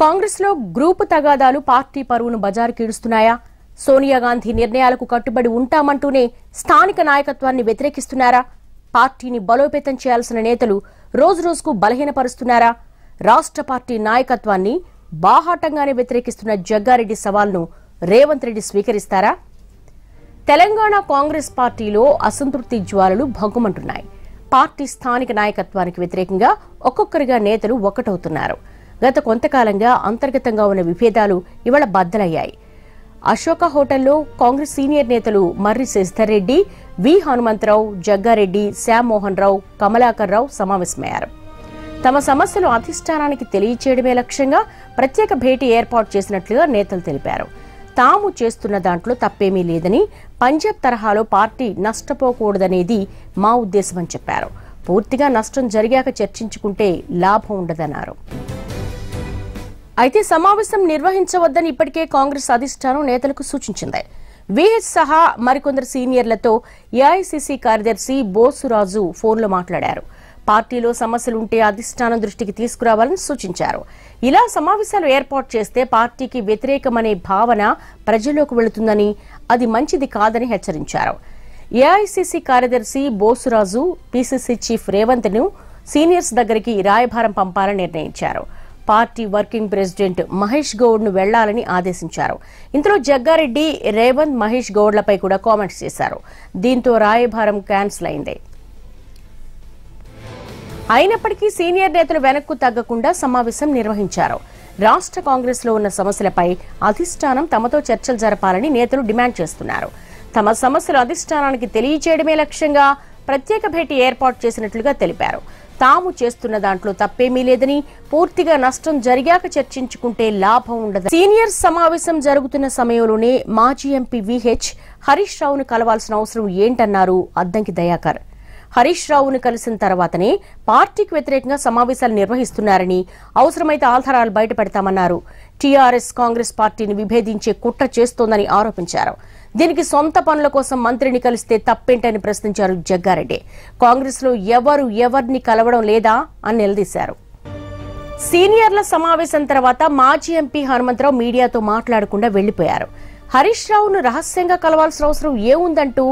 కాంగ్రెస్ లో గ్రూపు తగాదాలు పార్టీ పరువును బజారుకీడుస్తున్నాయా? సోనియా గాంధీ నిర్ణయాలకు కట్టుబడి ఉంటామంటూనే స్థానిక నాయకత్వాన్ని వ్యతిరేకిస్తున్నారా? పార్టీని బలోపేతం చేయాల్సిన నేతలు రోజురోజుకు బలహీనపరుస్తున్నారా? రాష్ట్ర పార్టీ నాయకత్వాన్ని బాహాటంగానే వ్యతిరేకిస్తున్న జగ్గారెడ్డి సవాల్ను రేవంత్ రెడ్డి స్వీకరిస్తారా? తెలంగాణ కాంగ్రెస్ పార్టీలో అసంతృప్తి జ్వాలలు భగ్గుమంటున్నాయి. పార్టీ స్థానిక నాయకత్వానికి వ్యతిరేకంగా ఒక్కొక్కరిగా నేతలు ఒక్కటవుతున్నారు. గత కొంతకాలంగా అంతర్గతంగా ఉన్న విభేదాలు ఇవాళ బద్దలయ్యాయి. అశోక హోటల్లో కాంగ్రెస్ సీనియర్ నేతలు మర్రి శశిధర్ రెడ్డి, వి హనుమంతరావు, జగ్గారెడ్డి, శ్యామ్ మోహన్ రావు, కమలాకర్ రావు సమావేశమయ్యారు. తమ సమస్యలు అధిష్టానానికి తెలియచేయడమే లక్ష్యంగా ప్రత్యేక భేటీ ఏర్పాటు చేసినట్లుగా నేతలు తెలిపారు. తాము చేస్తున్న దాంట్లో తప్పేమీ లేదని, పంజాబ్ తరహాలో పార్టీ నష్టపోకూడదనేది మా ఉద్దేశమని చెప్పారు. పూర్తిగా నష్టం జరిగాక చర్చించుకుంటే లాభం ఉండదన్నారు. అయితే సమావేశం నిర్వహించవద్దని ఇప్పటికే కాంగ్రెస్ అధిష్టానం నేతలకు సూచించింది. విహెచ్ సహా మరికొందరు సీనియర్లతో ఏఐసీసీ కార్యదర్శి బోసురాజు ఫోన్లో మాట్లాడారు. పార్టీలో సమస్యలుంటే అధిష్టానం దృష్టికి తీసుకురావాలని సూచించారు. ఇలా సమావేశాలు ఏర్పాటు చేస్తే పార్టీకి వ్యతిరేకమనే భావన ప్రజల్లోకి వెళుతుందని, అది మంచిది కాదని హెచ్చరించారు. ఏఐసీసీ కార్యదర్శి బోసురాజు పీసీసీ చీఫ్ రేవంత్ ను సీనియర్స్ దగ్గరికి రాయబారం పంపాలని నిర్ణయించారు. Party working president Mahesh Goud ను వెళ్లాలని ఆదేశించారు. ఇంతలో జగ్గారెడ్డి, రేవంత్ మహేష్ గౌడ్లపై కూడా కామెంట్స్ చేశారు. దీంతో రాయబారం క్యాన్సిల్ అయింది. అయినప్పటికీ సీనియర్ నేతలు వెనక్కు తగ్గకుండా సమావేశం నిర్వహించారు. రాష్ట్ర కాంగ్రెస్ లో ఉన్న సమస్యలపై అధిష్టానం తమతో చర్చలు జరపాలని నేతలు డిమాండ్ చేస్తున్నారు. తమ సమస్యలు అధిష్టానానికి తెలియచేయడమే లక్ష్యంగా ప్రత్యేక భేటీ ఏర్పాటు చేసినట్లుగా తెలిపారు. తాము చేస్తున్న దాంట్లో తప్పేమీ లేదని, పూర్తిగా నష్టం జరిగాక చర్చించుకుంటే లాభం ఉండదు. సీనియర్స్ సమావేశం జరుగుతున్న సమయంలోనే మాజీ ఎంపీ విహెచ్ హరీష్ రావును కలవాల్సిన అవసరం ఏంటన్నారు అద్దంకి దయాకర్. హరీష్ రావును కలిసిన తర్వాతనే పార్టీకి వ్యతిరేకంగా సమావేశాలు నిర్వహిస్తున్నారని, అవసరమైతే ఆధారాలు బయటపెడతామన్నారు. టీఆర్ఎస్ కాంగ్రెస్ పార్టీని విభేదించే కుట్ర చేస్తోందని ఆరోపించారు. దీనికి సొంత పనుల కోసం మంత్రిని కలిస్తే తప్పేంటని ప్రశ్నించారు జగ్గారెడ్డి. కాంగ్రెస్ లో ఎవరిని కలవడం లేదా అని నిలదీశారు. సీనియర్ల సమావేశం తర్వాత మాజీ ఎంపీ హనుమంతరావు మీడియాతో మాట్లాడకుండా వెళ్లిపోయారు. హరీష్ రావును రహస్యంగా కలవాల్సిన అవసరం ఏముందంటూ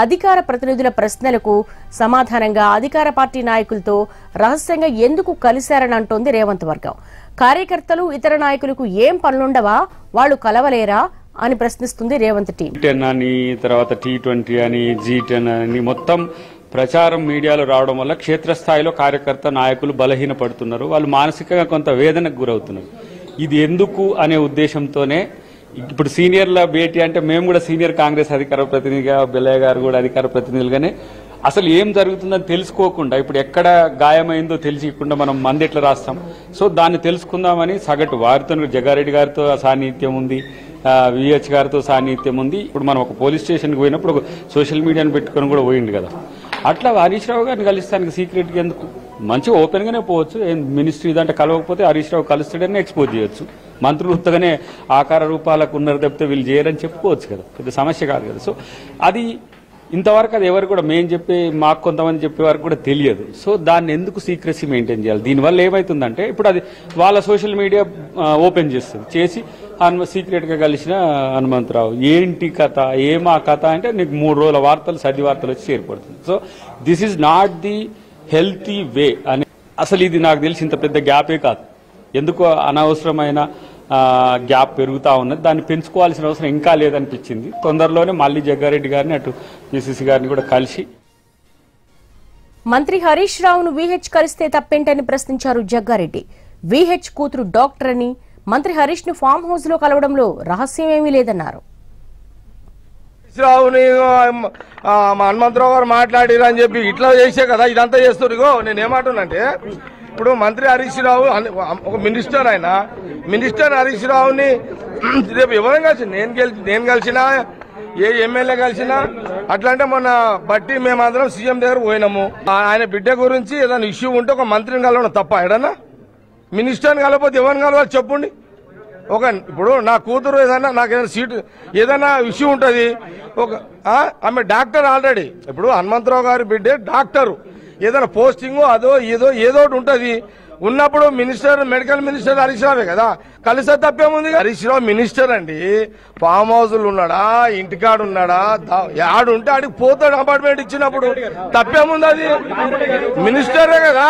అధికార ప్రతినిధుల ప్రశ్నలకు సమాధానంగా అధికార పార్టీ నాయకులతో రహస్యంగా ఎందుకు కలిశారని అంటోంది రేవంత్ వర్గం. కార్యకర్తలు, ఇతర నాయకులకు ఏం పనులుండవా, వాళ్లు కలవలేరా అని ప్రశ్నిస్తుంది రేవంత్ టీం. T10 అని, తర్వాత T20 అని, G10 అని మొత్తం ప్రచారం మీడియాలో రావడం వల్ల క్షేత్రస్థాయిలో కార్యకర్త నాయకులు బలహీన పడుతున్నారు. వాళ్ళు మానసికంగా కొంత వేదనకు గురవుతున్నారు. ఇది ఎందుకు అనే ఉద్దేశంతోనే ఇప్పుడు సీనియర్ల భేటీ అంటే, మేము కూడా సీనియర్ కాంగ్రెస్ అధికార ప్రతినిధిగా, బెల్లయ్య గారు కూడా అధికార ప్రతినిధులుగానే అసలు ఏం జరుగుతుందని తెలుసుకోకుండా, ఇప్పుడు ఎక్కడ గాయమైందో తెలియకుండా మనం మంది ఎట్లా రాస్తాం. సో దాన్ని తెలుసుకుందామని సగటు వారితో, జగ్గారెడ్డి గారితో సాన్నిహిత్యం ఉంది, విహెచ్ గారితో సాన్నిహిత్యం ఉంది. ఇప్పుడు మనం ఒక పోలీస్ స్టేషన్కి పోయినప్పుడు ఒక సోషల్ మీడియాను పెట్టుకొని కూడా పోయింది కదా. అట్లా హరీష్ రావు గారిని కలిస్తానికి సీక్రెట్గా ఎందుకు? మంచిగా ఓపెన్గానే పోవచ్చు. మినిస్ట్రీ దాంట్లో కలవకపోతే హరీష్ రావు కలుస్తాడని ఎక్స్పోజ్ చేయొచ్చు. మంత్రులు ఉత్తగానే ఆకార రూపాలకు ఉన్నారు తప్పితే వీళ్ళు చేయరని చెప్పుకోవచ్చు కదా, పెద్ద సమస్య కాదు కదా. సో అది ఇంతవరకు అది ఎవరు కూడా మేము చెప్పే, మాకు కొంతమంది చెప్పే వరకు కూడా తెలియదు. సో దాన్ని ఎందుకు సీక్రెసీ మెయింటైన్ చేయాలి? దీనివల్ల ఏమవుతుందంటే, ఇప్పుడు అది వాళ్ళ సోషల్ మీడియా ఓపెన్ చేస్తుంది, చేసి సీక్రెట్గా కలిసిన హనుమంతరావు ఏంటి కథ, ఏమా కథ అంటే నీకు 3 రోజుల వార్తలు, సర్ది వార్తలు వచ్చి చేరిపడుతుంది. So this is not the healthy way అని. అసలు ఇది నాకు తెలిసి ఇంత పెద్ద గ్యాపే కాదు. ఎందుకో అనవసరమైన గ్యాప్ పెరుగుతా ఉన్నది. దాన్ని పెంచుకోవాల్సిన అవసరం ఇంకా లేదనిపించింది. తొందరలోనే మళ్ళీ జగ్గారెడ్డి గారిని, అటు పిసిసి గారిని కూడా కలిసి. మంత్రి హరీష్ రావును విహెచ్ కలిస్తే తప్పేంటని ప్రశ్నించారు జగ్గారెడ్డి. విహెచ్ కూతురు డాక్టర్ అని, మంత్రి హరీష్ ను ఫామ్ హౌస్ లో కలవడంలో రహస్యమేమీ లేదన్నారు. రావుని హనుమంతరావు గారు మాట్లాడిరని చెప్పి ఇట్లా చేసే కదా ఇదంతా చేస్తారు. ఇగో నేనేమంటున్నానంటే, ఇప్పుడు మంత్రి హరీష్ రావు ఒక మినిస్టర్, ఆయన మినిస్టర్ హరీష్ రావుని రేపు ఎవరైనా కలిసి, నేను కలిసినా, ఏ ఎమ్మెల్యే కలిసినా, అట్లా అంటే మొన్న బట్టి మేమందరం సీఎం దగ్గర పోయినాము. ఆయన బిడ్డ గురించి ఏదైనా ఇష్యూ ఉంటే ఒక మంత్రిని కలవడం తప్ప? ఎడన్నా మినిస్టర్ని కలవకపోతే ఎవరిని కలవాలి చెప్పండి. ఇప్పుడు నా కూతురు ఏదైనా, నాకు ఏదైనా సీటు, ఏదైనా ఇష్యూ ఉంటుంది, ఆమె డాక్టర్ ఆల్రెడీ. ఇప్పుడు హనుమంతరావు గారి బిడ్డే డాక్టరు, ఏదైనా పోస్టింగ్ అదో ఏదో ఒకటి ఉంటుంది. ఉన్నప్పుడు మినిస్టర్ మెడికల్ మినిస్టర్ హరీష్ రావే కదా, కలిసే తప్పేముంది? హరీష్ రావు మినిస్టర్ అండి, ఫామ్ హౌస్లు ఉన్నాడా, ఇంటికాడు ఉన్నాడా, ఆడుంటే ఆడికి పోతాడు. అపార్ట్మెంట్ ఇచ్చినప్పుడు తప్పేముంది? అది మినిస్టరే కదా.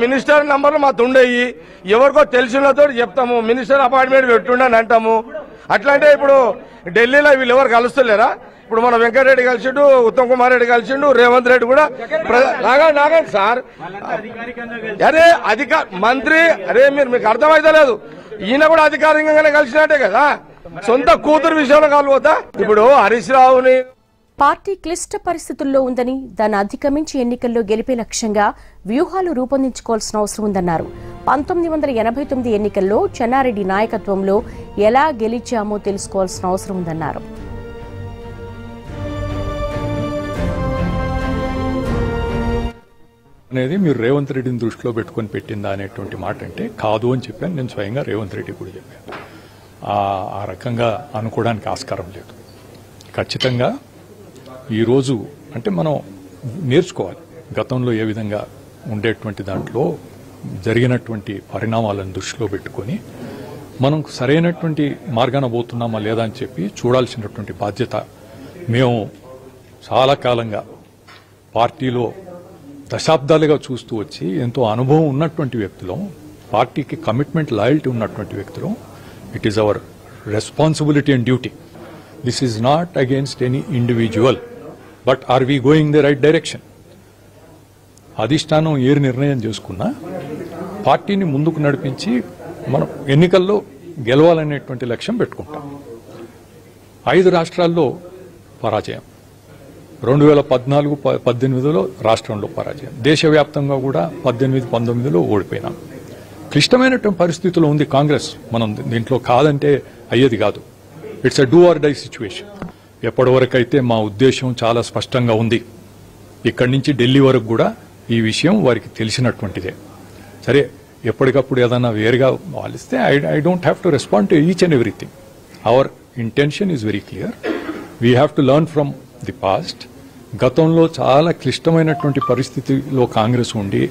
మినిస్టర్ నంబర్లు మాకు ఉండేవి, ఎవరికో తెలిసినతో చెప్తాము మినిస్టర్ అపార్ట్మెంట్ పెట్టుండని అంటాము. అట్లాంటే ఇప్పుడు ఢిల్లీలో వీళ్ళు ఎవరు కలుస్తలేరా? ఇప్పుడు మన వెంకటరెడ్డి కలిసిండు, ఉత్తమ్ కుమార్ రెడ్డి కలిసిండు, రేవంత్ రెడ్డి కూడా నాగండి సార్. అరే మంత్రి, అరే మీకు అర్థమైతే లేదు, ఈయన కూడా అధికారికంగానే కలిసినట్టే కదా, సొంత కూతురు విషయంలో కలవతా. ఇప్పుడు హరీష్ రావుని పార్టీ క్లిష్ట పరిస్థితుల్లో ఉందని, దాన్ని అధిగమించి ఎన్నికల్లో గెలిపే లక్ష్యంగా వ్యూహాలు రూపొందించుకోవాల్సిన అవసరం ఉందన్నారు. 1989 ఎన్నికల్లో చెన్నారెడ్డి నాయకత్వంలో ఎలా గెలిచామో తెలుసుకోవాల్సిన అవసరం ఉందన్నారు. అనేది మీరు రేవంత్ రెడ్డిని దృష్టిలో పెట్టుకొని పెట్టిందా అనేటువంటి మాట అంటే కాదు అని చెప్పాను. నేను స్వయంగా రేవంత్ రెడ్డి కూడా చెప్పాను. ఆ రకంగా అనుకోవడానికి ఆస్కారం లేదు. ఖచ్చితంగా ఈరోజు అంటే మనం నేర్చుకోవాలి, గతంలో ఏ విధంగా ఉండేటువంటి దాంట్లో జరిగినటువంటి పరిణామాలను దృష్టిలో పెట్టుకొని మనం సరైనటువంటి మార్గాన పోతున్నామా లేదా అని చెప్పి చూడాల్సినటువంటి బాధ్యత. మేము చాలా కాలంగా పార్టీలో దశాబ్దాలుగా చూస్తూ వచ్చి ఎంతో అనుభవం ఉన్నటువంటి వ్యక్తులం, పార్టీకి కమిట్మెంట్ లాయల్టీ ఉన్నటువంటి వ్యక్తులం. It is our responsibility and duty. This is not against any individual, but are we going the right direction? అధిష్టానం ఏ నిర్ణయం చేసుకున్నా పార్టీని ముందుకు నడిపించి మనం ఎన్నికల్లో గెలవాలనేటువంటి లక్ష్యం పెట్టుకుంటాం. 5 రాష్ట్రాల్లో పరాజయం, 2014-18లో రాష్ట్రంలో పరాజయం, దేశవ్యాప్తంగా కూడా 18-19లో ఓడిపోయినాం. క్లిష్టమైనటువంటి పరిస్థితుల్లో ఉంది కాంగ్రెస్. మనం దీంట్లో కాదంటే అయ్యేది కాదు. It's a do or die situation. ఎప్పటి వరకైతే మా ఉద్దేశం చాలా స్పష్టంగా ఉంది, ఇక్కడి నుంచి ఢిల్లీ వరకు కూడా ఈ విషయం వారికి తెలిసినటువంటిదే. సరే, ఎప్పటికప్పుడు ఏదైనా వేరుగా వాలిస్తే I don't have to respond to each and everything. Our intention is very clear. We have to learn from the past. గతంలో చాలా క్లిష్టమైనటువంటి పరిస్థితిలో కాంగ్రెస్ ఉండి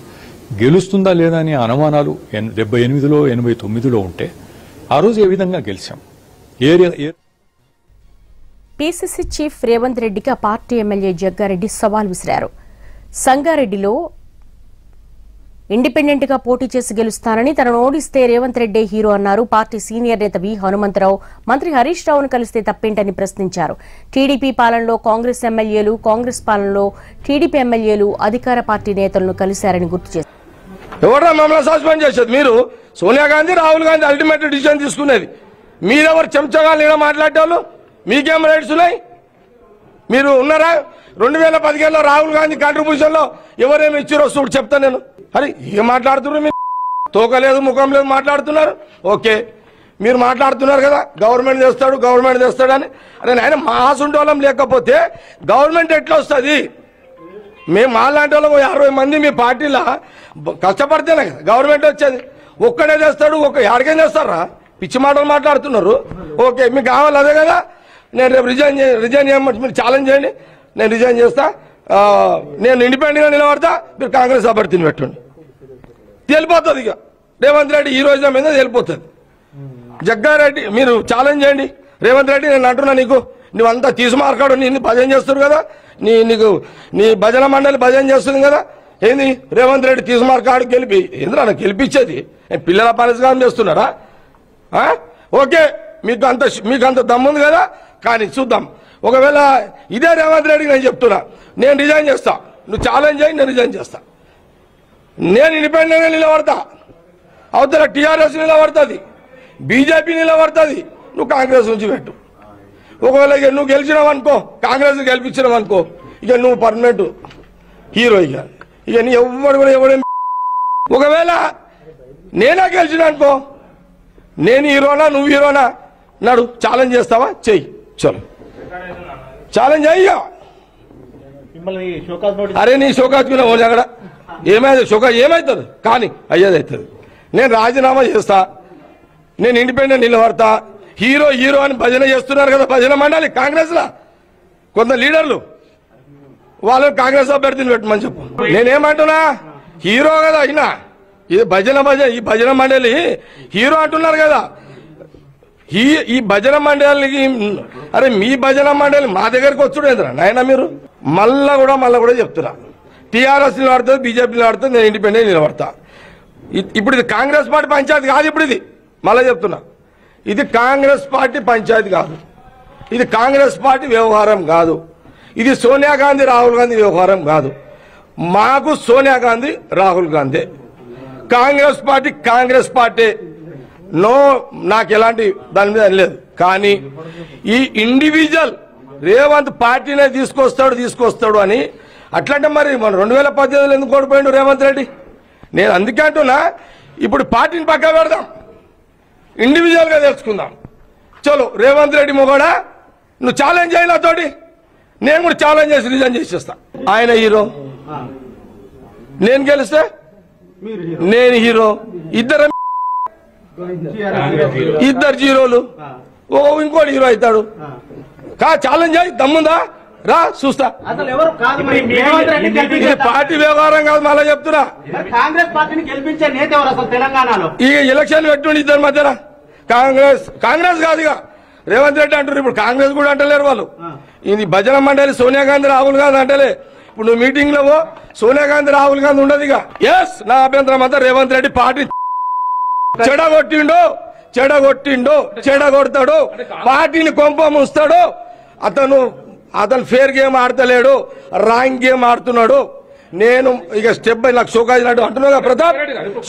గెలుస్తుందా లేదా అనే అనుమానాలు 78లో 89లో ఉంటే ఆ రోజు ఏ విధంగా గెలిచాం? పీసీసీ చీఫ్ రేవంత్ రెడ్డికి ఆ పార్టీ ఎమ్మెల్యే జగ్గారెడ్డి సవాల్ విసిరారు. సంగారెడ్డిలో ఇండిపెండెంట్ గా పోటీ చేసి గెలుస్తానని, తనను ఓడిస్తే రేవంత్ రెడ్డే హీరో అన్నారు. పార్టీ సీనియర్ నేత వి హనుమంతరావు మంత్రి హరీష్ రావును కలిస్తే తప్పేంటని ప్రశ్నించారు. టీడీపీ పాలనలో కాంగ్రెస్ ఎమ్మెల్యేలు, కాంగ్రెస్ పాలనలో టీడీపీ ఎమ్మెల్యేలు అధికార పార్టీ నేతలను కలిశారని గుర్తు చేశారు. ఎవరా మమ్మల్ని సస్పెండ్ చేసేది? మీరు సోనియా గాంధీ, రాహుల్ గాంధీ అల్టిమేట్ డిసిజన్ తీసుకునేది. మీరెవరు చెంచగా ఇలా మాట్లాడేవాళ్ళు? మీకేం రైట్స్ ఉన్నాయి? మీరు ఉన్నారా? 2015లో రాహుల్ గాంధీ కాంట్రిబ్యూషన్ లో ఎవరేమి ఇచ్చారో చూడు చెప్తా నేను. అరే ఏం మాట్లాడుతున్నారు మీరు? తోకలేదు ముఖం లేదు మాట్లాడుతున్నారు. ఓకే, మీరు మాట్లాడుతున్నారు కదా గవర్నమెంట్ చేస్తాడని. అరే ఆయన మహాసుంటోళం లేకపోతే గవర్నమెంట్ ఎట్లా వస్తుంది? మేము మాలాంటి వాళ్ళం 60 మంది మీ పార్టీలో కష్టపడితేనే కదా గవర్నమెంట్ వచ్చేది. ఒక్కడే చేస్తాడు, ఎక్కడికేం చేస్తారా? పిచ్చి మాటలు మాట్లాడుతున్నారు. ఓకే, మీకు కావాలి అదే కదా. నేను రేపు రిజైన్ చేయమంటే మీరు ఛాలెంజ్ చేయండి, నేను రిజైన్ చేస్తా. నేను ఇండిపెండెంట్గా నిలబడతా, మీరు కాంగ్రెస్ అభ్యర్థిని పెట్టండి. తెలిపోతుంది ఇక రేవంత్ రెడ్డి ఈ రోజు మీద తెలిపోతుంది. జగ్గారెడ్డి మీరు ఛాలెంజ్ చేయండి. రేవంత్ రెడ్డి నేను అంటున్నా, నువ్వంతా తీసుమార్కాడు, నిన్ను భజన చేస్తారు కదా, నీ భజన మండలి భజన చేస్తుంది కదా. ఏంది రేవంత్ రెడ్డి తీసుమార్కాడు గెలిపి ఏంద్రా గెలిపించేది? పిల్లల పరిష్కారం చేస్తున్నారా? ఓకే, మీకు అంత దమ్ముంది కదా. కానీ చూద్దాం, ఒకవేళ ఇదే రేవంత్ రెడ్డికి నేను చెప్తున్నా, నేను రిజైన్ చేస్తా, నువ్వు ఛాలెంజ్ చేయి, నేను రిజైన్ చేస్తా. నేను ఇండిపెండెంట్గా నిలబడతా, అవతల టీఆర్ఎస్ నిలబడుతుంది, బీజేపీ నిలబడుతుంది, నువ్వు కాంగ్రెస్ నుంచి పెట్టు. ఒకవేళ ఇక నువ్వు గెలిచినావు అనుకో, కాంగ్రెస్ గెలిపించినావు అనుకో, ఇక నువ్వు పర్మనెంట్ హీరో. ఇక నీ ఎవడు కూడా ఎవడేం. ఒకవేళ నేనే గెలిచిన అనుకో, నేను హీరోనా నువ్వు హీరోనా నాడు ఛాలెంజ్ చేస్తావా? చెయ్యి, చలో ఛాలెంజ్ అయ్యా. అరే నీ షోకాజ్ అక్కడ ఏమైంది? షోకాజ్ ఏమవుతుంది? కానీ అయ్యేది అవుతుంది. నేను రాజీనామా చేస్తా, నేను ఇండిపెండెంట్ నిలబడతా. హీరో అని భజన చేస్తున్నారు కదా భజన మండలి కాంగ్రెస్ లా కొంత లీడర్లు, వాళ్ళు కాంగ్రెస్ అభ్యర్థిని పెట్టమని చెప్పు. నేనేమంటున్నా, హీరో కదా అయినా ఇది ఈ భజన మండలి హీరో అంటున్నారు కదా. ఈ భజన మండలికి అరే మీ భజన మండలి మా దగ్గరికి వచ్చుడేంద్రా నాయన మీరు. మళ్ళా కూడా చెప్తున్నా, టీఆర్ఎస్ నిలబడుతుంది, బీజేపీ నిలబడుతుంది, నేను ఇండిపెండెంట్ నిలబడతా. ఇప్పుడు ఇది కాంగ్రెస్ పార్టీ పంచాయతీ కాదు. ఇప్పుడు ఇది మళ్ళా చెప్తున్నా, ఇది కాంగ్రెస్ పార్టీ పంచాయతీ కాదు, ఇది కాంగ్రెస్ పార్టీ వ్యవహారం కాదు, ఇది సోనియా గాంధీ రాహుల్ గాంధీ వ్యవహారం కాదు. మాకు సోనియా గాంధీ రాహుల్ గాంధీ, కాంగ్రెస్ పార్టీ నో, నాకు ఎలాంటి దాని మీద లేదు. కానీ ఈ ఇండివిజువల్ రేవంత్ పార్టీనే తీసుకొస్తాడు అని అట్లంటే మరి మన 2018 ఎందుకు ఓడిపోయిండు రేవంత్ రెడ్డి? నేను అందుకే అంటున్నా, ఇప్పుడు పార్టీని పక్క పెడదాం, ఇండివిజువల్ గా తెలుసుకుందాం. చలో రేవంత్ రెడ్డి మొగడా, నువ్వు ఛాలెంజ్ అయినా తోటి నేను కూడా ఛాలెంజ్ చేసి రిజైన్ చేసేస్తా. ఆయన హీరో, నేను గెలిస్తే నేను హీరో, ఇద్దరు జీరోలు, ఇంకోటి హీరో అవుతాడు. ఛాలెంజ్ అయ్యి దమ్ముందా రా చూస్తా. ఇది పార్టీ వ్యవహారం కాదు, మళ్ళా చెప్తున్నా. కాంగ్రెస్ పార్టీని గెలిపించే నేత ఎవరు అసలు తెలంగాణలో? ఈ ఎలక్షన్ పెట్టుండి ఇద్దరు మధ్యన కాంగ్రెస్ కాదు, ఇక రేవంత్ రెడ్డి అంటారు. ఇప్పుడు కాంగ్రెస్ కూడా అంటలేరు వాళ్ళు. ఇది భజన మండలి సోనియా గాంధీ రాహుల్ గాంధీ అంటలే. ఇప్పుడు నువ్వు మీటింగ్ లో సోనియా గాంధీ రాహుల్ గాంధీ ఉండదు. ఇక ఎస్, నా అభ్యంతరం అంతా రేవంత్ రెడ్డి పార్టీ చెడగొడతాడు, పార్టీని కొంప ముస్తాడు. అతను ఫేర్ గేమ్ ఆడతలేడు, రాంగ్ గేమ్ ఆడుతున్నాడు. నేను ఇక స్టెప్ బై నాకు షోకాజినట్టు అంటున్నా ప్రతాప్,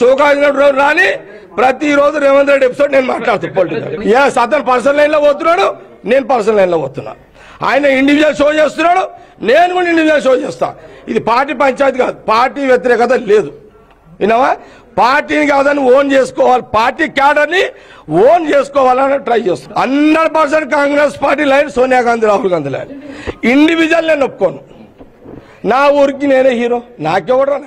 షోకాజినట్టు రాని ప్రతిరోజు రేవంత్ రెడ్డి ఎపిసోడ్ నేను మాట్లాడుతాను పొలిటికల్. ఎస్, అతను పర్సనల్ లైన్ లో పోతున్నాడు, నేను పర్సనల్ లైన్ లో పోతున్నా. ఆయన ఇండివిజువల్ షో చేస్తున్నాడు, నేను కూడా ఇండివిజువల్ షో చేస్తా. ఇది పార్టీ పంచాయతీ కాదు, పార్టీ వ్యతిరేకత లేదు. విన్నావా? పార్టీని కాదని ఓన్ చేసుకోవాలి, పార్టీ క్యాడర్ ని ఓన్ చేసుకోవాలని ట్రై చేస్తాను. 100% Congress party line, Sonia Gandhi Rahul Gandhi line. Individual నేను ఒప్పుకోను. నా ఊరికి నేనే హీరో, నాకెవడరా.